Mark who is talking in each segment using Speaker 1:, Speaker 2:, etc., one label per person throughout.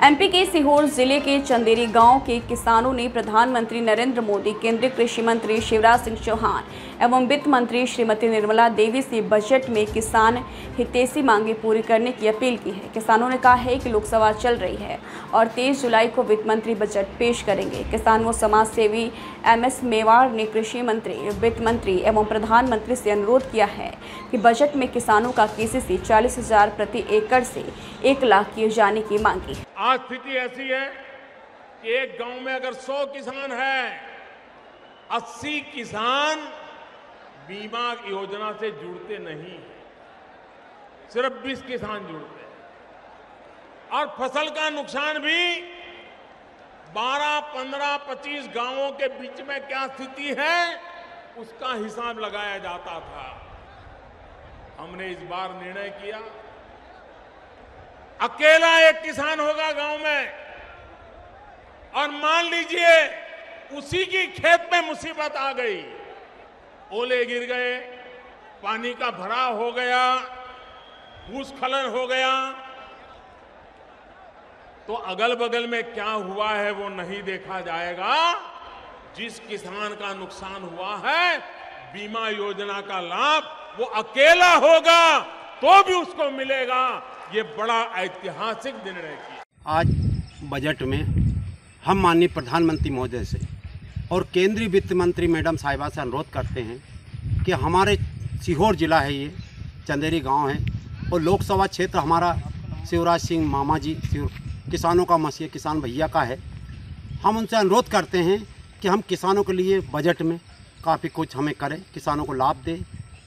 Speaker 1: MP के सीहोर जिले के चंदेरी गांव के किसानों ने प्रधानमंत्री नरेंद्र मोदी, केंद्रीय कृषि मंत्री शिवराज सिंह चौहान एवं वित्त मंत्री श्रीमती निर्मला देवी से बजट में किसान हितैषी मांगे पूरी करने की अपील की है। किसानों ने कहा है कि लोकसभा चल रही है और 23 जुलाई को वित्त मंत्री बजट पेश करेंगे। किसान व समाज सेवी MS मेवाड़ ने कृषि मंत्री, वित्त मंत्री एवं प्रधानमंत्री से अनुरोध किया है कि बजट में किसानों का KCC 40,000 प्रति एकड़ से 1 लाख किए जाने की मांग की है।
Speaker 2: आज स्थिति ऐसी है कि एक गांव में अगर 100 किसान हैं, 80 किसान बीमा योजना से जुड़ते नहीं, सिर्फ 20 किसान जुड़ते हैं। और फसल का नुकसान भी 12, 15, 25 गांवों के बीच में क्या स्थिति है उसका हिसाब लगाया जाता था। हमने इस बार निर्णय किया, अकेला एक किसान होगा गांव में और मान लीजिए उसी की खेत में मुसीबत आ गई, ओले गिर गए, पानी का भराव हो गया, भूस्खलन हो गया, तो अगल बगल में क्या हुआ है वो नहीं देखा जाएगा। जिस किसान का नुकसान हुआ है, बीमा योजना का लाभ वो अकेला होगा तो भी उसको मिलेगा। ये बड़ा ऐतिहासिक निर्णय किया।
Speaker 3: आज बजट में हम माननीय प्रधानमंत्री महोदय से और केंद्रीय वित्त मंत्री मैडम साहिबा से अनुरोध करते हैं कि हमारे सीहोर जिला है, ये चंदेरी गांव है और लोकसभा क्षेत्र हमारा शिवराज सिंह मामा जी किसानों का मसीहा किसान भैया का है। हम उनसे अनुरोध करते हैं कि हम किसानों के लिए बजट में काफ़ी कुछ हमें करें, किसानों को लाभ दें।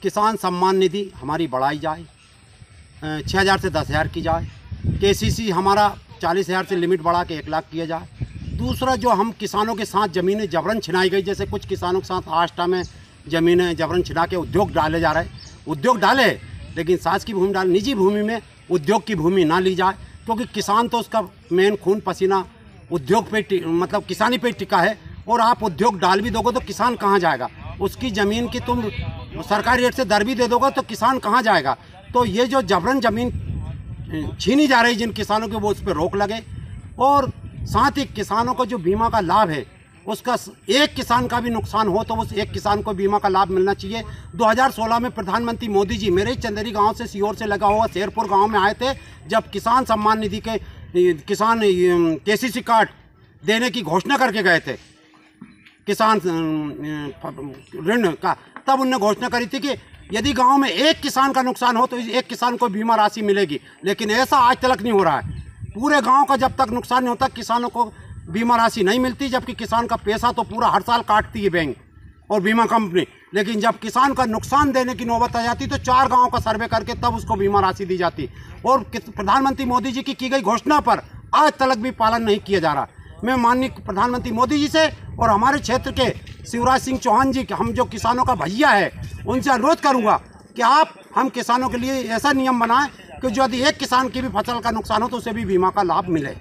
Speaker 3: किसान सम्मान निधि हमारी बढ़ाई जाए, 6,000 से 10,000 की जाए। KCC हमारा 40,000 से लिमिट बढ़ा के 1 लाख किया जाए। दूसरा, जो हम किसानों के साथ ज़मीनें जबरन छिनाई गई, जैसे कुछ किसानों के साथ आष्टा में ज़मीनें जबरन छिना के उद्योग डाले जा रहे हैं। उद्योग डाले लेकिन सास की भूमि डाले, निजी भूमि में उद्योग की भूमि ना ली जाए, क्योंकि किसान तो उसका मेन खून पसीना उद्योग पे मतलब किसानी पे टिका है। और आप उद्योग डाल भी दोगे तो किसान कहाँ जाएगा? उसकी ज़मीन की तुम सरकारी रेट से दर भी दे दोगे तो किसान कहाँ जाएगा? तो ये जो जबरन ज़मीन छीनी जा रही जिन किसानों के, वो उस पर रोक लगे। और साथ ही किसानों को जो बीमा का लाभ है, उसका एक किसान का भी नुकसान हो तो उस एक किसान को बीमा का लाभ मिलना चाहिए। 2016 में प्रधानमंत्री मोदी जी मेरे ही चंदेरी गांव से, सीहोर से लगा हुआ शेरपुर गांव में आए थे, जब किसान सम्मान निधि के किसान KCC कार्ड देने की घोषणा करके गए थे किसान ऋण का। तब उन्होंने घोषणा करी थी कि यदि गांव में एक किसान का नुकसान हो तो एक किसान को बीमा राशि मिलेगी, लेकिन ऐसा आज तक नहीं हो रहा है। पूरे गांव का जब तक नुकसान नहीं होता किसानों को बीमा राशि नहीं मिलती, जबकि किसान का पैसा तो पूरा हर साल काटती है बैंक और बीमा कंपनी। लेकिन जब किसान का नुकसान देने की नौबत आ जाती तो 4 गाँव का सर्वे करके तब उसको बीमा राशि दी जाती। और प्रधानमंत्री मोदी जी की गई घोषणा पर आज तक भी पालन नहीं किया जा रहा। मैं माननीय प्रधानमंत्री मोदी जी से और हमारे क्षेत्र के शिवराज सिंह चौहान जी, हम जो किसानों का भैया है, उनसे अनुरोध करूंगा कि आप हम किसानों के लिए ऐसा नियम बनाएं कि जो यदि एक किसान की भी फसल का नुकसान हो तो उसे भी बीमा का लाभ मिले।